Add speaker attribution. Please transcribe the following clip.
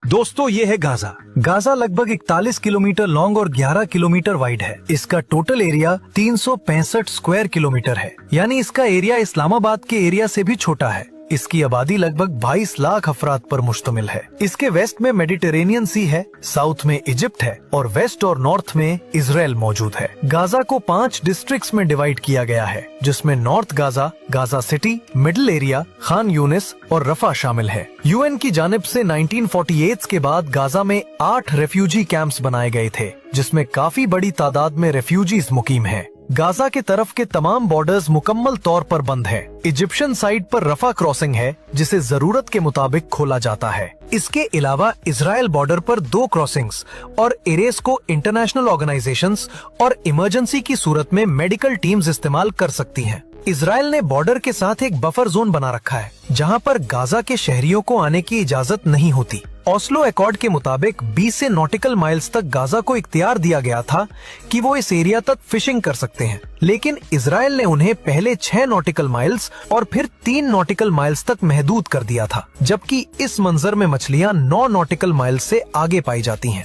Speaker 1: दोस्तों ये है गाजा। गाजा लगभग 41 किलोमीटर लॉन्ग और 11 किलोमीटर वाइड है। इसका टोटल एरिया 365 स्क्वायर किलोमीटर है, यानी इसका एरिया इस्लामाबाद के एरिया से भी छोटा है। इसकी आबादी लगभग 22 लाख अफराद पर मुश्तमिल है। इसके वेस्ट में मेडिटेरेनियन सी है, साउथ में इजिप्ट है और वेस्ट और नॉर्थ में इजराइल मौजूद है। गाजा को 5 डिस्ट्रिक्ट्स में डिवाइड किया गया है, जिसमें north Gaza, Gaza city, middle area, Khan Younis और रफा शामिल है। यूएन की जानिब से 1948 के बाद गाजा में 8 रेफ्यूजी कैंप्स बनाए गए थे, जिसमें काफी बड़ी तादाद में रेफ्यूजीज मुकीम हैं। गाजा के तरफ के तमाम बॉर्डर्स मुकम्मल तौर पर बंद है। इजिप्शियन साइड पर रफा क्रॉसिंग है, जिसे जरूरत के मुताबिक खोला जाता है। इसके अलावा इजराइल बॉर्डर पर 2 क्रॉसिंग्स और एरेस को इंटरनेशनल ऑर्गेनाइजेशंस और इमरजेंसी की सूरत में मेडिकल टीम्स इस्तेमाल कर सकती हैं। इजराइल ने बॉर्डर के साथ एक बफर जोन बना रखा है, जहां पर गाजा के शहरियों को आने की इजाजत नहीं होती। ओस्लो अकॉर्ड के मुताबिक 20 से नॉटिकल माइल्स तक गाजा को इख्तियार दिया गया था कि वो इस एरिया तक फिशिंग कर सकते हैं, लेकिन इजराइल ने उन्हें पहले 6 नॉटिकल माइल्स और फिर 3 नॉटिकल माइल्स तक महदूद कर दिया था, जबकि इस मंजर में मछलियां 9 नॉटिकल माइल्स से आगे पाई जाती हैं।